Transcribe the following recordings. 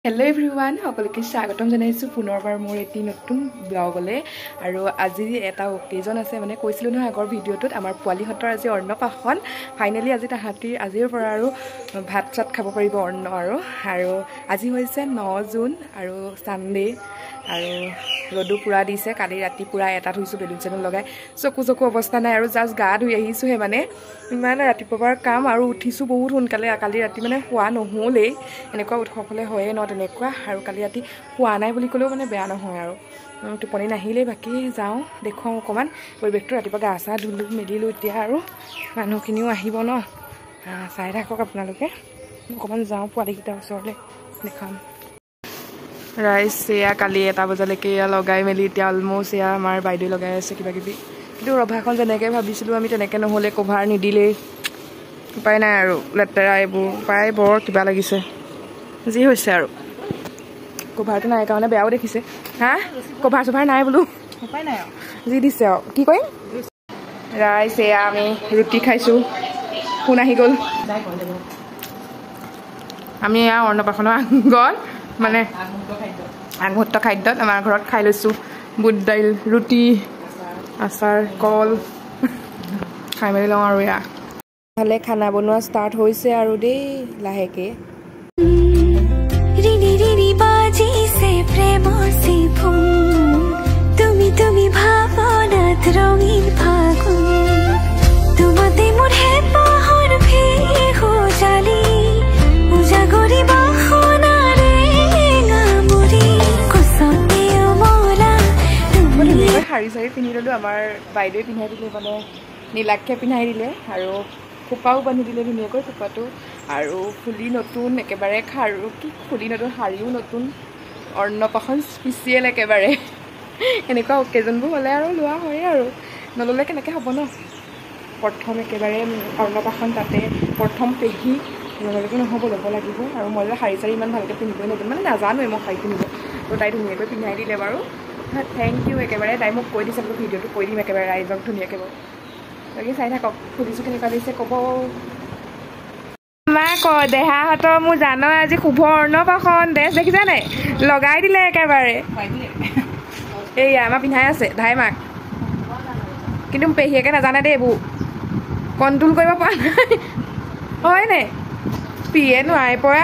Hello everyone, সকলোকে স্বাগতম জনাইছো পুনৰবাৰ মোৰ এটি নতুন ব্লগলে আৰু আজি এটা অকেজন আছে মানে কৈছিলো নহয় আগৰ ভিডিওটোত আমাৰ পোৱালিহতৰ আজি অন্নপ্ৰাশন ফাইনালি আজি তাহাঁতিৰ আজিৰ পৰা আৰু ভাত চাত খাব পাৰিব অন্ন আৰু আজি হৈছে 9 জুন আৰু সানডে আৰু ৰদু পুৰা দিছে কালি ৰাতি পুৰা এটাত হৈছো বেলুন চেলুন লগাই চকু অৱস্থা নাই আৰু জাস্ট গা ধুই আহিছো হে মানে ইমান ৰাতিপুৱাৰ কাম আৰু উঠিছো বহুত সোনকালে কালি ৰাতি মানে হোৱা নহলে এনেকুৱা উঠকলে হয়ে ন তেনেকুৱা আৰু কালি ৰাতি হোৱা নাই বুলি কলেও মানে বেয়া নহয় আৰু টোপনি নাহিলে বাকি যাও দেখুৱাও অকমান পৰিবেশটো ৰাতিপুৱা গা চা ধুলু মেলিলো এতিয়া আৰু মানুহখিনিও আহিব ন চাই থাকক আপোনালোকে অকমান যাও পোৱালিকেইটা ওচৰলে দেখাম ৰাইস এয়া কালি 1 বজালৈকে লগাই মেলি এতিয়া অলমোষ্ট এয়া আমাৰ বাইদেউ লগাই আছে কিবা কিবি কিন্তু ৰভাখন যেনেকৈ ভাবিছিলো আমি তেনেকৈ নহলে কভাৰ নিদিলে উপায় নাই আৰু লেতেৰা এইবোৰ পাই বৰ কিবা লাগিছে যি হৈছে আৰু কভাৰটো নাই কাৰণে বেয়াও দেখিছে হা কভাৰ সভাৰ নাই বোলো উপায় নাই যি দিছে কি কই ৰাইস এয়া আমি ৰুটি খাইছো কোন আহি গল আমি এয়া অন্নপ্ৰাশনৰ গল মানে আগমুহূৰ্ত খাদ্যত আমাৰ ঘৰত খাই লৈছো বুট দাইল ৰুটি আচাৰ কল খাই মেলি লওঁ আৰু এয়া ভালে খানা বনোৱা ষ্টাৰ্ট হৈছে আৰু দেই লাহেকে তুমি ভাবনাত ৰঙীন ফাগুন তোমাতে মোৰ হেঁপাহৰ ভেঁহু জালি উজাগৰি বাসনাৰে গামৰি কচতে অমলা শাৰী চাৰী পিন্ধি ললো আমাৰ বাইদেৱে পিন্ধাই দিলে মানে নীলাক্ষে পিন্ধাই দিলে আৰু খোপাও বান্ধি দিলে ধুনীয়াকৈ খোপাটো আৰু ফুলি নতুন একেবাৰে খাৰু কি ফুলি নতুন শাৰীও নতুন অন্নপ্ৰাশন স্পেচিয়েল একেবাৰে এনেকুৱা অকেজনবোৰ হ'লে আৰু লোৱা হয় আৰু নললে কেনেকৈ হ'ব ন প্ৰথম একেবাৰে অন্নপ্ৰাশন তাতে প্ৰথম পেহী নললেতো নহ'ব ল'ব লাগিব আৰু মই শাৰী চাৰী ইমান ভালকৈ পিন্ধিবই নতুন মানে নাজানোৱে মই শাৰী পিন্ধিব তো তাই ধুনীয়াকৈ পিন্ধাই দিলে বাৰু থেংক ইউ একেবাৰে তাই মোক কৈ দিছে বোলো ভিডিঅ'টো কৈ দিম একেবাৰে ৰাইজক ধুনীয়াকৈ বাকী চাই থাকক সুধিছোঁ কেনেকুৱা দিছে ক'ব মা ক দেহাহঁতৰ মোৰ জানো আজি শুভ অন্নপ্ৰাশন ড্ৰেছ দেখিছা নাই লগাই দিলে একেবাৰে এইয়া আমাৰ পিন্ধাই আছে ধাই মাক কিন্তু পেহীয়েকে নাজানে দেই এইবোৰ কণ্ট্ৰল কৰিব পৰা নাই হয় নে পিয়ে নোৱাৰি পৰা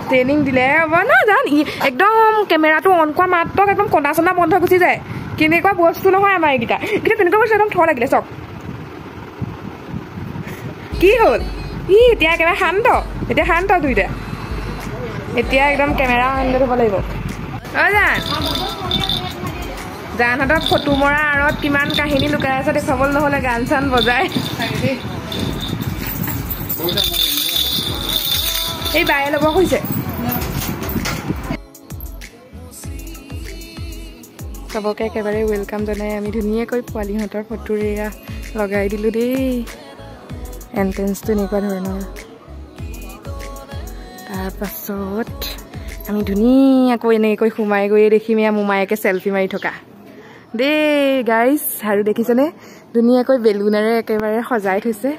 ট্ৰেইনিং দিলে হ'ব ন জান একদম কেমেৰাটো অন কৰা মাত্ৰক একদম কন্দা চন্দা বন্ধ গুচি যায় কেনেকুৱা বস্তু নহয় আমাৰ এইকেইটা কিন্তু তেনেকুৱা বস্তু একদম থৰ লাগিলে চক কি হ'ল এতিয়া একেবাৰে শান্ত এতিয়া শান্ত দুইটা এতিয়া একদম কেমেৰা হাণ্ড্ৰেড হ'ব লাগিব জানহঁতক ফটো মৰা আঁৰত কিমান কাহিনী লুকাই আছে দেখুৱাবলৈ নহ'লে গান চান বজাই এই বায়ে ল'ব কৈছে চবকে একেবাৰে ৱেলকাম জনাই আমি ধুনীয়াকৈ পোৱালিহঁতৰ ফটোৰে লগাই দিলোঁ দেই এণ্ট্ৰেঞ্চটো এনেকুৱা ধৰণৰ তাৰপাছত আমি ধুনীয়াকৈ এনেকৈ সোমাই গৈয়ে দেখিম এয়া মোমায়েকে চেলফি মাৰি থকা দেই গাইজ আৰু দেখিছেনে ধুনীয়াকৈ বেলুনেৰে একেবাৰে সজাই থৈছে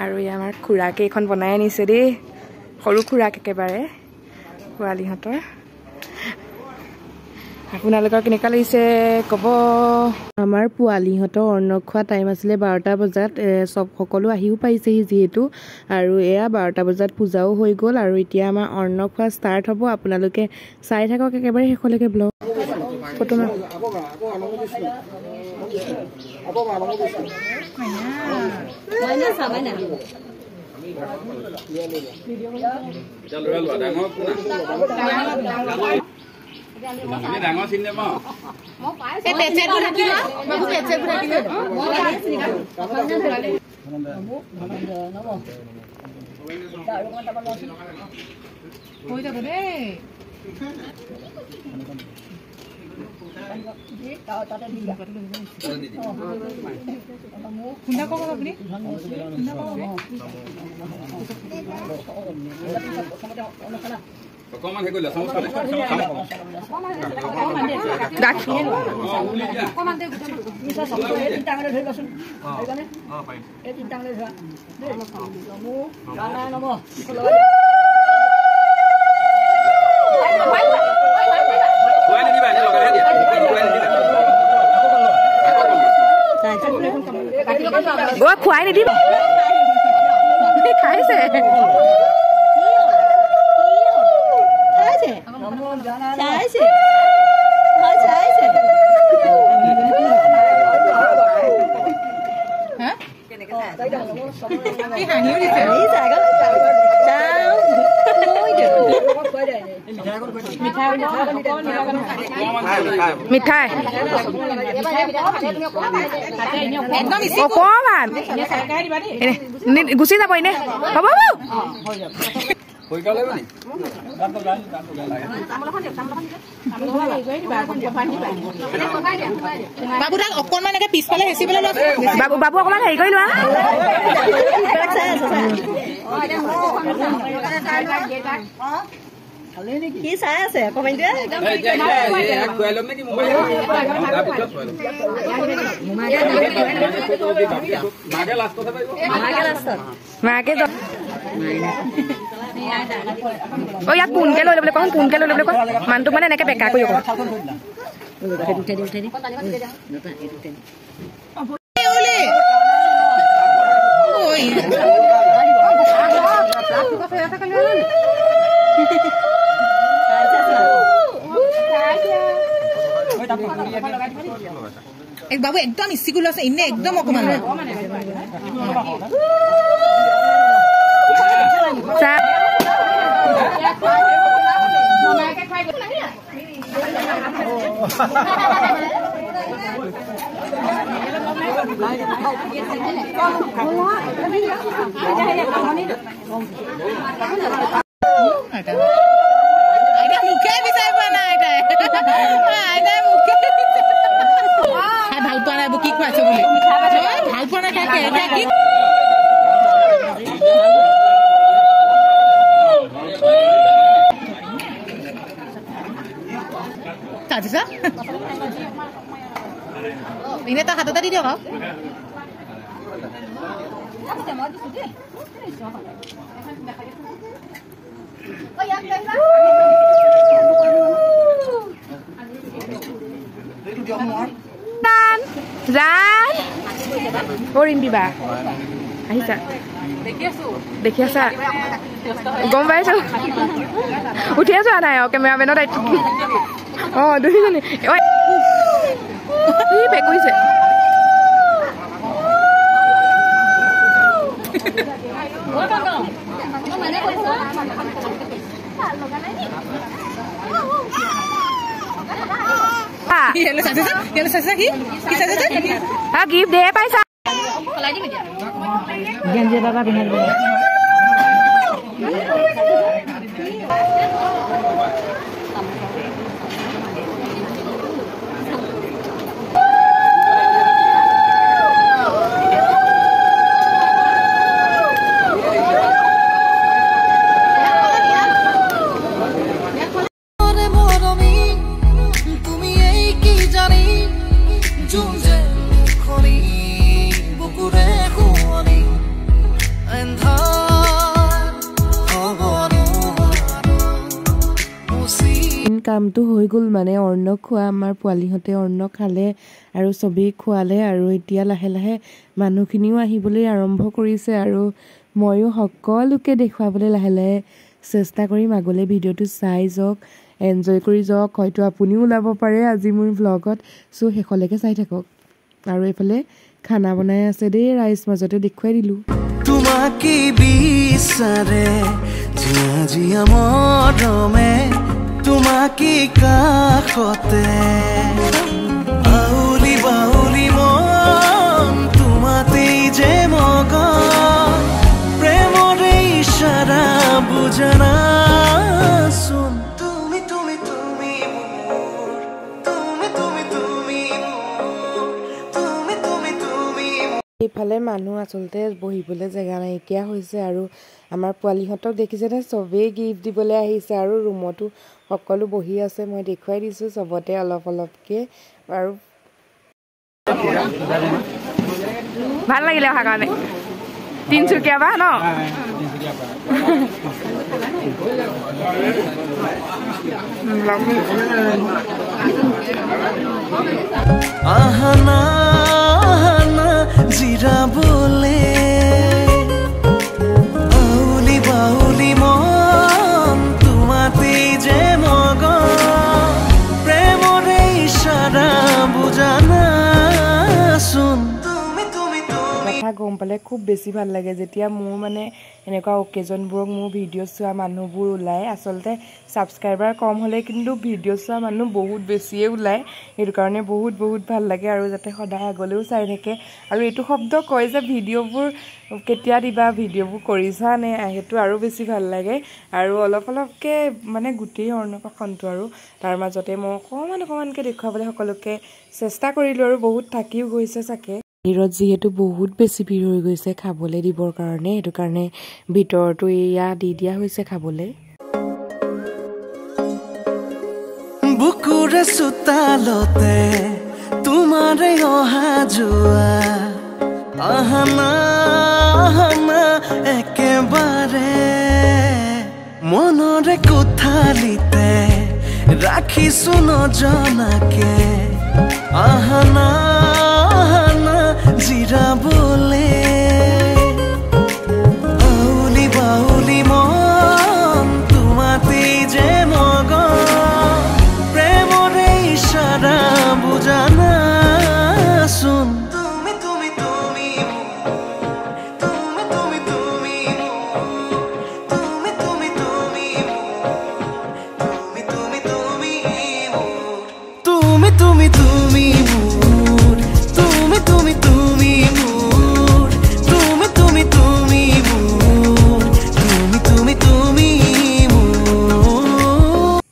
আৰু এয়া আমাৰ খুৰাকে এখন বনাই আনিছে দেই সৰু খুৰাক একেবাৰে পোৱালিহঁতৰ আপোনালোকৰ কেনেকুৱা লাগিছে ক'ব আমাৰ পোৱালিহঁতৰ অন্ন খোৱা টাইম আছিলে 12টা বজাত সকলো আহিও পাইছেহি যিহেতু আৰু এয়া 12টা বজাত পূজাও হৈ গ'ল আৰু এতিয়া আমাৰ অন্ন খোৱা ষ্টাৰ্ট হ'ব আপোনালোকে চাই থাকক একেবাৰে শেষলৈকে ব্লগ ফটো ডাঙৰ চিনেমা অকমান হে কইলা সমস্যা নাই ডাক অকমান দে মিছা সব এই তিনটা মানে ধৰি লচোন এইখানে পাই এই তিনটা মানে ধৰা দে নমো নমো খুৱাই নিদিব খাইছে মিঠাই অকমান গুচি যাব এনে হ'ব বাবু তাক অকণমান এনেকে পিছফালে হেঁচি পেলাই বাবু অকমান হেৰি কৰি লোৱা কি চাই আছে কমেণ্টে মাকে ইয়াত পোনকে লৈ ল'বলৈ কওঁ পোনকে লৈ ল'বলৈ কওঁ মানুহটোক মানে এনেকে বেকা কৰি কওঁ বাবু একদম ইস্তিকুল আছে ইনে একদম অকমান মুখে বিচাৰি পোৱা নাই আইতাই মুখে ভাল পোৱা নাই কি খুৱাইছে বুলি ভাল পোৱা নাই কি তাৰপিছত এনে তাৰ হাততে দি দিয়ক জান কৰিম দিবা আহিছা দেখি আছা গম পাইছো উঠি আছো নাই কেমেৰামেনৰ দায়িত্ব দুইজনী কৰিছে গিফ্ট দে পাইছা কামটো হৈ গ'ল মানে অন্ন খোৱা আমাৰ পোৱালিহঁতে অন্ন খালে আৰু চবেই খোৱালে আৰু এতিয়া লাহে লাহে মানুহখিনিও আহিবলৈ আৰম্ভ কৰিছে আৰু ময়ো সকলোকে দেখুৱাবলৈ লাহে লাহে চেষ্টা কৰিম আগলৈ ভিডিঅ'টো চাই যাওক এনজয় কৰি যাওক হয়তো আপুনিও ওলাব পাৰে আজি মোৰ ভ্লগত চ' শেষলৈকে চাই থাকক আৰু এইফালে খানা বনাই আছে দেই ৰাইজ মাজতে দেখুৱাই দিলোঁ তোমাকে বিচাৰে জিয়া মৰমে তোমাকে কাষতে আউলি বাউলি মন তোমাতেই যে মগন প্ৰেমৰে ইশাৰা বুজনাচোন তুমি তুমি তুমি মোৰ তুমি তুমি তুমি মোৰ তুমি তুমি তুমি এইফালে মানুহ আচলতে বহিবলৈ জেগা নাইকিয়া হৈছে আৰু আমাৰ পোৱালিহঁতক দেখিছেনে চবেই গিফ্ট দিবলৈ আহিছে আৰু ৰুমতো সকলো বহি আছে মই দেখুৱাই দিছোঁ চবতে অলপ অলপকৈ আৰু ভাল লাগিলে অহাৰ কাৰণে তিনিচুকীয়া বা ন আহানা জিৰাবলে আউলি বাউলি মন তোমাতেই যে মগন প্ৰেমৰে ইশাৰা বুজানাচোন কথা গম পালে খুব বেছি ভাল লাগে যেতিয়া মোৰ মানে এনেকুৱা অকেজনবোৰক মোৰ ভিডিঅ' চোৱা মানুহবোৰ ওলায় আচলতে ছাবস্ক্ৰাইবাৰ কম হ'লে কিন্তু ভিডিঅ' চোৱা মানুহ বহুত বেছিয়ে ওলায় সেইটো কাৰণে বহুত ভাল লাগে আৰু যাতে সদায় আগলৈও চাই থাকে আৰু এইটো শব্দ কয় যে ভিডিঅ'বোৰ কেতিয়া দিবা ভিডিঅ'বোৰ কৰিছা নে সেইটো আৰু বেছি ভাল লাগে আৰু অলপকৈ মানে গোটেই অৰ্ণপাশনটো আৰু তাৰ মাজতে মই অকণমানকৈ দেখুৱাবলৈ সকলোকে চেষ্টা কৰিলোঁ আৰু বহুত থাকিও গৈছে চাগে ভিৰত যিহেতু বহুত বেছি ভিৰ হৈ গৈছে খাবলৈ দিবৰ কাৰণে সেইটো কাৰণে ভিতৰতো এয়া দি দিয়া হৈছে খাবলৈ বুকুৰে চোতালতে তোমাৰে অহা যোৱা আহানা একেবাৰে মনৰে কোঠালিতে ৰাখিছো নজনাকে আহানা জিৰাবলে আউলি বাউলি মন তোমাতেই যে মগন প্ৰেমৰে ইশাৰা বুজানাচোন তুমি তুমি তুমি তুমি তুমি তুমি তুমি তুমি তুমি তুমি তুমি তুমি তুমি তুমি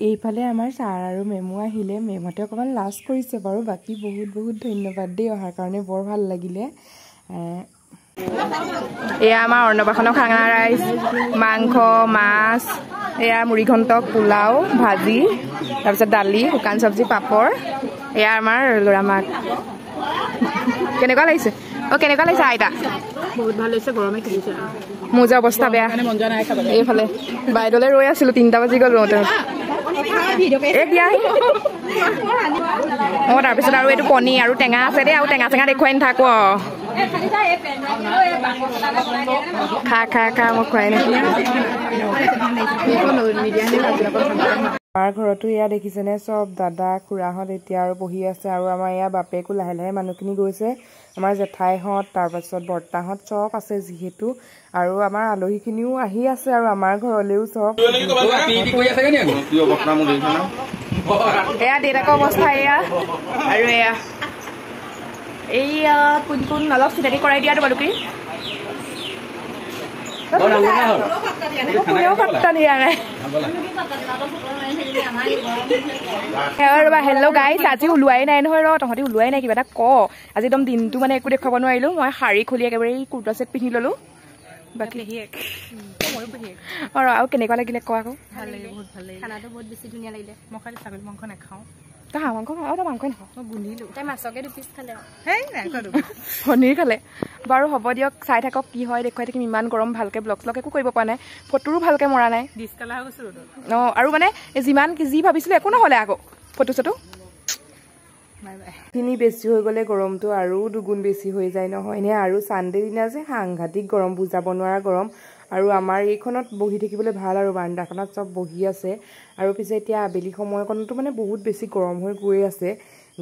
এইফালে আমাৰ ছাৰ আৰু মেমো আহিলে মেমহঁতে অকণমান লাজ কৰিছে বাৰু বাকী বহুত ধন্যবাদ দেই অহাৰ কাৰণে বৰ ভাল লাগিলে এয়া আমাৰ অৰ্ণপাশনৰ খানা ৰাইচ মাংস মাছ এয়া মুড়িঘণ্ট পোলাও ভাজি তাৰপিছত দালি শুকান চব্জি পাপৰ এয়া আমাৰ ল'ৰা মাক কেনেকুৱা লাগিছে কেনেকুৱা লাগিছে আইতা বহুত ভাল হৈছে গৰমে খেলিছে মোৰ যে অৱস্থা বেয়া এইফালে বাইদেউলৈ ৰৈ আছিলো 3টা বাজি গ'ল তাৰপিছত আৰু এইটো কণী আৰু টেঙা আছে দেই আৰু টেঙা চেঙা দেখুৱাই নাথাকো খা মই খুৱাই নাই আমাৰ ঘৰতো এয়া দেখিছেনে চব দাদা খুৰাহঁত এতিয়া আৰু বহি আছে আৰু আমাৰ এয়া বাপেকো লাহে মানুহখিনি গৈছে আমাৰ জেঠাইহঁত তাৰপাছত বৰ্তাহঁত চব আছে যিহেতু আৰু আমাৰ আলহীখিনিও আহি আছে আৰু আমাৰ ঘৰলৈও চব এয়া দেউতাকৰ অৱস্থা এয়া আৰু এয়া কোন অলপ চিনাকি কৰাই দিয়া তোমালোকে হেল্ল' গাইছ আজি ওলোৱাই নাই নহয় তহঁতি ওলোৱাই নাই কিবা এটা ক আজি একদম দিনটো মানে একো দেখুৱাব নোৱাৰিলো মই শাৰী খুলি একেবাৰে কুৰ্তা ছেট পিন্ধি ললো বাকী আৰু কেনেকুৱা লাগিলে ক আকৌ ভাল লাগিলে বহুত ভাল লাগিলে খানাটো বহুত বেছি ধুনীয়া লাগিলে মই খালি ছাগলী মাংস নাখাওঁ তই হাঁহ মাংস খাওঁ তই মাংস নাখাওঁ মই গোন্ধিলো তাই মাছকে 2 পিচ খালে পনীৰ খালে বাৰু হ'ব দিয়ক চাই থাকক কি হয় দেখুৱাই থাকিম ইমান গৰম ভালকৈ ব্লগ একো কৰিব পৰা নাই ফটোৰো ভালকৈ মৰা নাই আৰু মানে যিমান যি ভাবিছিলোঁ একো নহ'লে আকৌ ফটো চটো খিনি বেছি হৈ গ'লে গৰমটো আৰু দুগুণ বেছি হৈ যায় নহয়নে আৰু চানডে দিনা যে সাংঘাতিক গৰম বুজাব নোৱাৰা গৰম আৰু আমাৰ এইখনত বহি থাকিবলৈ ভাল আৰু বাৰান্দাখনত চব বহি আছে আৰু পিছে এতিয়া আবেলি সময়কণতো মানে বহুত বেছি গৰম হৈ গৈ আছে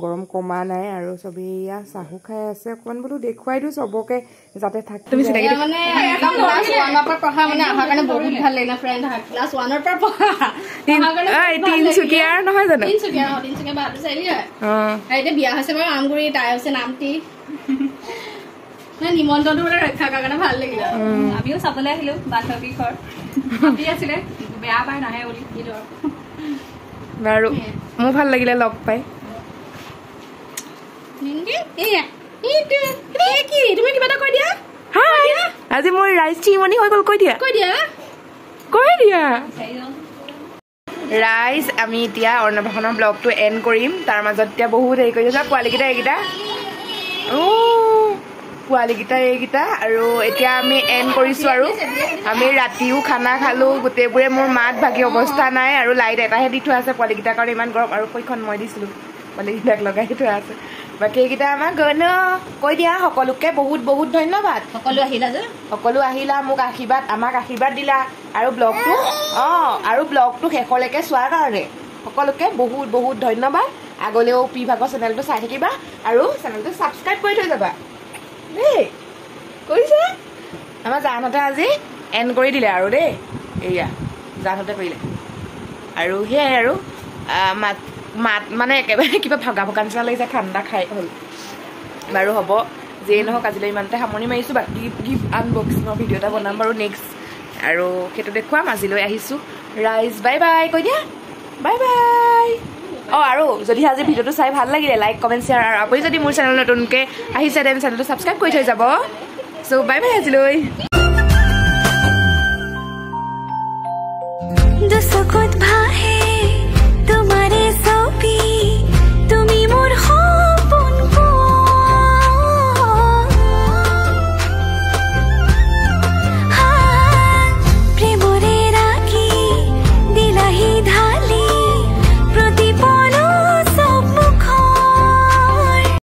গৰম কমা নাই আৰু চবেই এয়া চাহু খাই আছে অকণমান বোলো দেখুৱাই দিওঁ চবকে যাতে থাকে তুমি চিনাকি মানে একদম ক্লাছ 1 পৰা পঢ়া মানে আহাৰ কাৰণে বহুত ভাল লাগিলে ফ্ৰেণ্ড ক্লাছ 1 পৰা পঢ়া তিনচুকীয়াৰ নহয় জানো তিনচুকীয়া বাহাদুৰ চাৰিআলি হয় এতিয়া বিয়া হৈছে বাৰু আমগুৰি তাই হৈছে নামটি নিমন্ত্ৰণটো মানে ৰক্ষা কৰাৰ কাৰণে ভাল লাগিলে আমিও চাবলৈ আহিলো বান্ধৱী ঘৰ আপি আছিলে বেয়া পাই নাহে বুলি বাৰু মোৰ ভাল লাগিলে লগ পাই আজি মোৰ ৰাইজ চিমনি হৈ গ'ল কৈ দিয়া ৰাইজ আমি এতিয়া অৰ্ণপাশনৰ ব্লগটো এণ্ড কৰিম তাৰ মাজত এতিয়া বহুত হেৰি কৰি আছে পোৱালীকেইটা এইকেইটা আৰু এতিয়া আমি এণ্ড কৰিছোঁ আৰু আমি ৰাতিও খানা খালোঁ গোটেইবোৰে মোৰ মাত ভাগি অৱস্থা নাই আৰু লাইট এটাহে দি থোৱা আছে পোৱালীকেইটাৰ কাৰণে ইমান গৰম আৰু কৈখন মই দিছিলোঁ পোৱালীকেইটাক লগাই থোৱা আছে বাকী এইকেইটা আমাৰ গণ কৈ দিয়া সকলোকে বহুত বহুত ধন্যবাদ সকলো আহিলা যে সকলো আহিলা মোক আমাক আশীৰ্বাদ দিলা আৰু ব্লগটো শেষলৈকে চোৱাৰ কাৰণে সকলোকে বহুত বহুত ধন্যবাদ আগলেও পি ভাগৰ চেনেলটো চাই থাকিবা আৰু চেনেলটো ছাবস্ক্ৰাইব কৰি থৈ যাবা দেই কৰিছে আমাৰ জানহঁতে আজি এণ্ড কৰি দিলে আৰু দেই এয়া জানহঁতে কৰিলে আৰু সেয়াই আৰু মাত মানে একেবাৰে কিবা ভগা ভগা নিচিনা লাগিছে ঠাণ্ডা খাই হ'ল বাৰু হ'ব যিয়ে নহওক আজিলৈ ইমানতে সামৰণি মাৰিছোঁ বাকী গিফ্ট আনবক্সিঙৰ ভিডিঅ' এটা বনাম বাৰু নেক্সট আৰু সেইটো দেখুৱাম আজিলৈ আহিছোঁ ৰাইজ বাই বাই কৈ দিয়া বাই বাই আৰু যদি আজি ভিডিঅ'টো চাই ভাল লাগিলে লাইক কমেণ্ট শ্বেয়াৰ আৰু আপুনি যদি মোৰ চেনেল নতুনকৈ আহিছে দেন চেনেলটো ছাবস্ক্ৰাইব কৰি থৈ যাব চ' বাই বাই আজিলৈ দুচকুত ভাহে